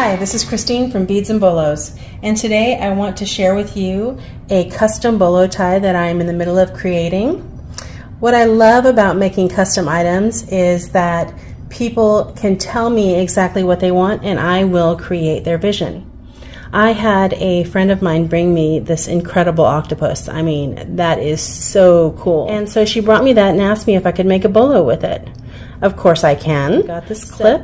Hi, this is Christine from Beads and Bolos, and today I want to share with you a custom bolo tie that I'm in the middle of creating. What I love about making custom items is that people can tell me exactly what they want and I will create their vision. I had a friend of mine bring me this incredible octopus. I mean, that is so cool. And so she brought me that and asked me if I could make a bolo with it. Of course I can. Got this clip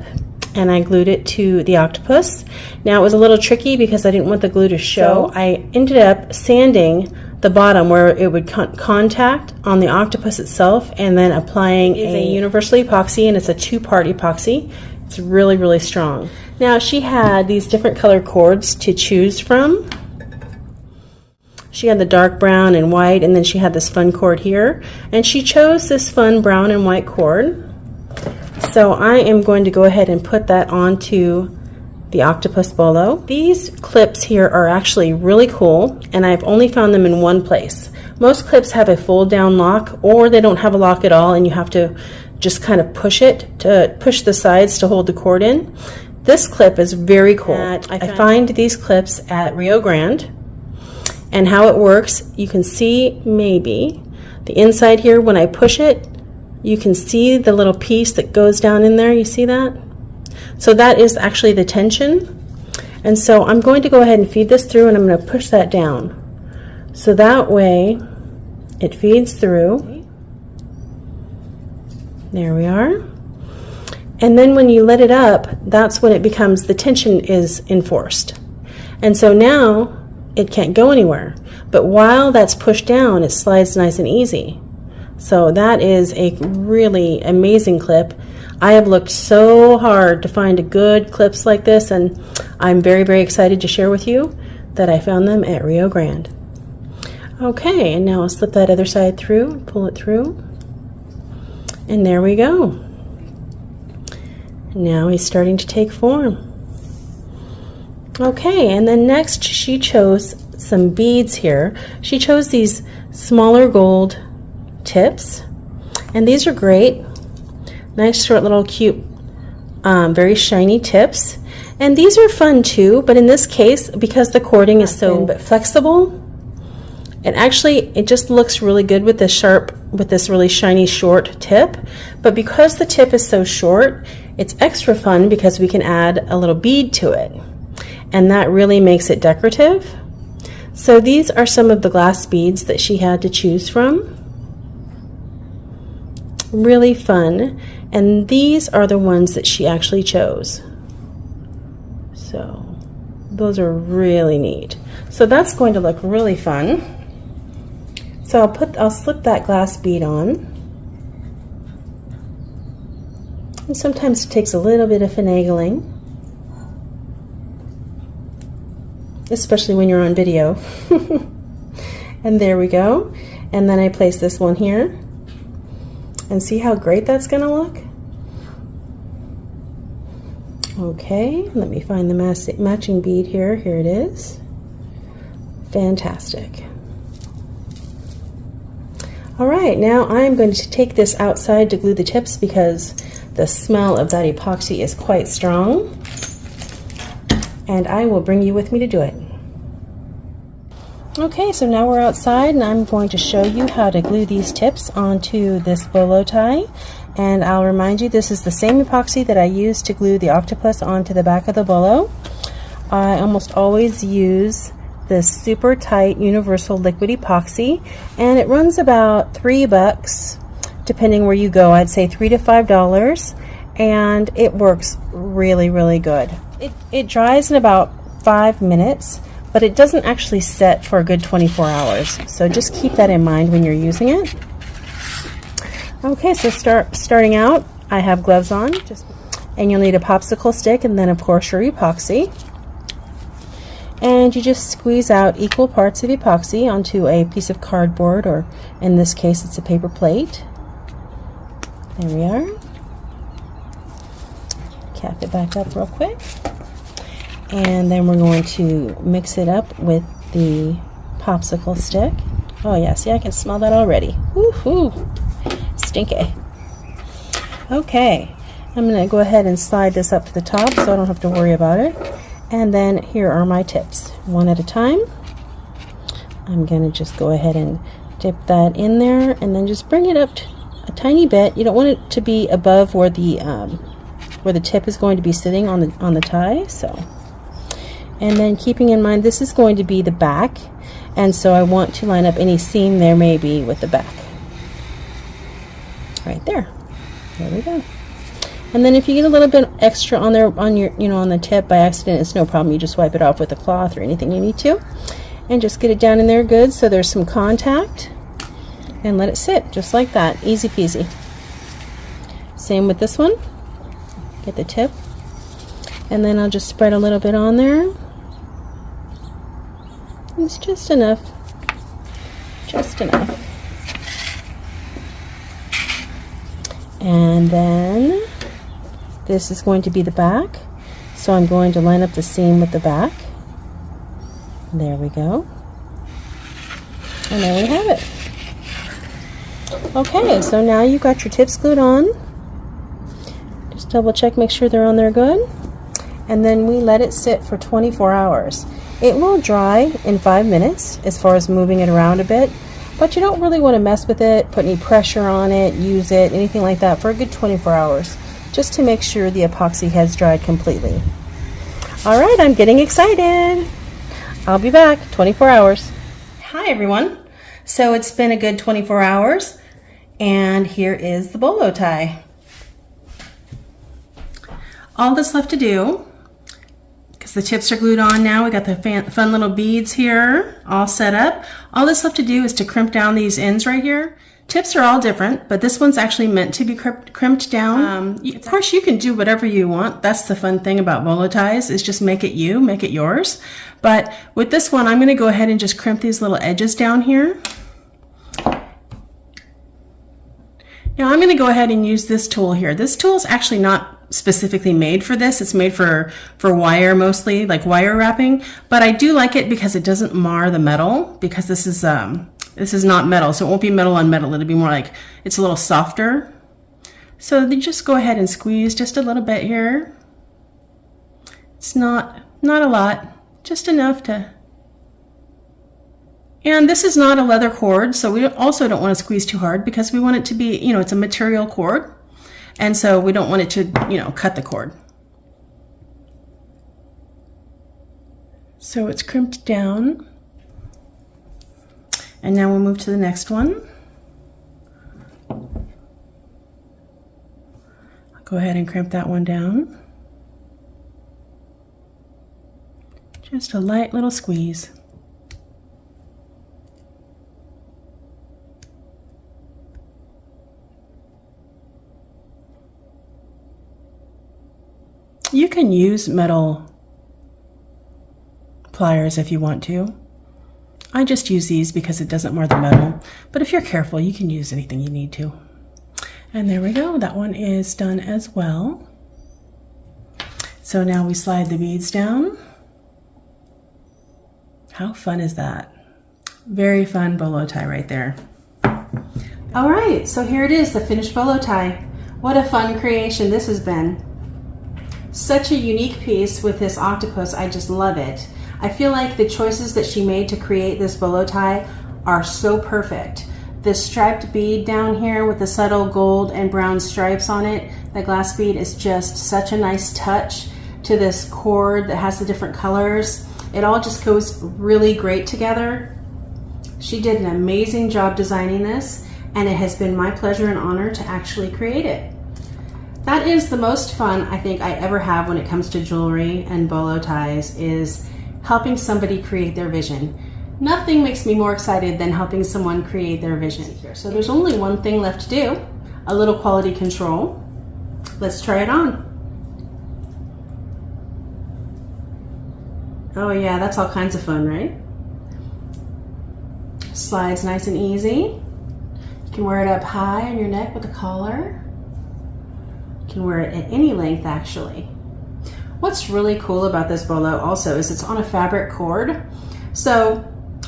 and I glued it to the octopus. Now it was a little tricky because I didn't want the glue to show. So I ended up sanding the bottom where it would contact on the octopus itself and then applying a universal epoxy, and it's a two-part epoxy. It's really, really strong. Now she had these different color cords to choose from. She had the dark brown and white, and then she had this fun cord here. And she chose this fun brown and white cord. So I am going to go ahead and put that onto the octopus bolo. These clips here are actually really cool, and I've only found them in one place. Most clips have a fold down lock, or they don't have a lock at all and you have to just kind of push the sides to hold the cord in. This clip is very cool. I find these clips at Rio Grande, and how it works, you can see maybe the inside here. When I push it, you can see the little piece that goes down in there. You see that? So that is actually the tension. And so I'm going to go ahead and feed this through, and I'm going to push that down. So that way it feeds through. There we are. And then when you let it up, that's when it becomes, the tension is enforced. And so now it can't go anywhere. But while that's pushed down, it slides nice and easy. So that is a really amazing clip. I have looked so hard to find good clips like this, and I'm very, very excited to share with you that I found them at Rio Grande. Okay, and now I'll slip that other side through, pull it through, and there we go. Now he's starting to take form. Okay, and then next she chose some beads here. She chose these smaller gold tips, and these are great. Nice short little cute very shiny tips, and these are fun too, but in this case, because the cording is so flexible, it just looks really good with this really shiny short tip. But because the tip is so short, it's extra fun because we can add a little bead to it, and that really makes it decorative. So these are some of the glass beads that she had to choose from. Really fun, and these are the ones that she actually chose. So those are really neat. So that's going to look really fun. So I'll slip that glass bead on. And sometimes it takes a little bit of finagling, especially when you're on video. And there we go. And then I place this one here. And see how great that's going to look? Okay, let me find the matching bead here. Here it is. Fantastic. All right, now I'm going to take this outside to glue the tips because the smell of that epoxy is quite strong. And I will bring you with me to do it. Okay, so now we're outside, and I'm going to show you how to glue these tips onto this bolo tie. And I'll remind you, this is the same epoxy that I used to glue the octopus onto the back of the bolo. I almost always use this super tight universal liquid epoxy, and it runs about $3 depending where you go. I'd say $3 to $5, and it works really, really good. It dries in about 5 minutes, but it doesn't actually set for a good 24 hours. So just keep that in mind when you're using it. Okay, so starting out, I have gloves on, and you'll need a popsicle stick, and then of course your epoxy. And you just squeeze out equal parts of epoxy onto a piece of cardboard, or in this case it's a paper plate. There we are. Cap it back up real quick. And then we're going to mix it up with the popsicle stick. Oh yeah, see, I can smell that already. Woohoo! Stinky. Okay, I'm going to go ahead and slide this up to the top so I don't have to worry about it. And then here are my tips, one at a time. I'm going to just go ahead and dip that in there and then just bring it up a tiny bit. You don't want it to be above where the tip is going to be sitting on the tie. So, and then keeping in mind this is going to be the back, and so I want to line up any seam there may be with the back. Right there. There we go. And then if you get a little bit extra on there on your on the tip by accident, it's no problem. You just wipe it off with a cloth or anything you need to, and just get it down in there good so there's some contact, and let it sit just like that. Easy peasy. Same with this one. Get the tip, and then I'll just spread a little bit on there. It's just enough. Just enough. And then this is going to be the back, so I'm going to line up the seam with the back. There we go. And there we have it. Okay, so now you've got your tips glued on. Just double check, make sure they're on there good. And then we let it sit for 24 hours. It will dry in 5 minutes as far as moving it around a bit, but you don't really want to mess with it, put any pressure on it, use it, anything like that for a good 24 hours, just to make sure the epoxy has dried completely. All right, I'm getting excited. I'll be back, 24 hours. Hi everyone. So it's been a good 24 hours, and here is the bolo tie. All that's left to do, because the tips are glued on now, we got the fun little beads here all set up. All that's left to do is to crimp down these ends right here. Tips are all different, but this one's actually meant to be crimped down. Of course, you can do whatever you want. That's the fun thing about bolo ties, is just make it you, make it yours. But with this one, I'm going to go ahead and just crimp these little edges down here. Now I'm going to go ahead and use this tool here. This tool is actually not specifically made for this. It's made for wire mostly, like wire wrapping. But I do like it because it doesn't mar the metal, because this is not metal, so it won't be metal on metal. It'll be more like, it's a little softer. So then just go ahead and squeeze just a little bit here. It's not a lot, just enough to. And this is not a leather cord, so we also don't want to squeeze too hard, because we want it to be, it's a material cord. And so we don't want it to, cut the cord. So it's crimped down. And now we'll move to the next one. I'll go ahead and crimp that one down. Just a light little squeeze. You can use metal pliers if you want to. I just use these because it doesn't mar the metal, but if you're careful, you can use anything you need to. And there we go, that one is done as well. So now we slide the beads down. How fun is that? Very fun bolo tie right there. All right, so here it is, the finished bolo tie. What a fun creation this has been. Such a unique piece with this octopus, I just love it. I feel like the choices that she made to create this bolo tie are so perfect. This striped bead down here with the subtle gold and brown stripes on it, the glass bead, is just such a nice touch to this cord that has the different colors. It all just goes really great together. She did an amazing job designing this, and it has been my pleasure and honor to actually create it. That is the most fun I think I ever have when it comes to jewelry and bolo ties, is helping somebody create their vision. Nothing makes me more excited than helping someone create their vision. So there's only one thing left to do, a little quality control. Let's try it on. Oh yeah, that's all kinds of fun, right? Slides nice and easy. You can wear it up high on your neck with a collar. You can wear it at any length actually. What's really cool about this bolo also is it's on a fabric cord. So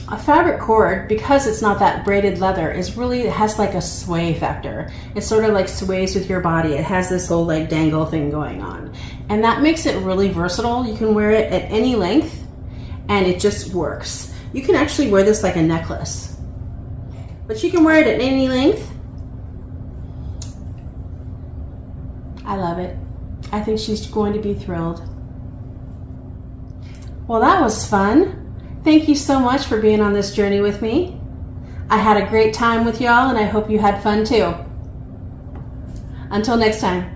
a fabric cord, because it's not that braided leather, it has like a sway factor. It sort of like sways with your body. It has this whole like dangle thing going on. And that makes it really versatile. You can wear it at any length and it just works. You can actually wear this like a necklace, but you can wear it at any length. I love it. I think she's going to be thrilled. Well, that was fun. Thank you so much for being on this journey with me. I had a great time with y'all, and I hope you had fun too. Until next time.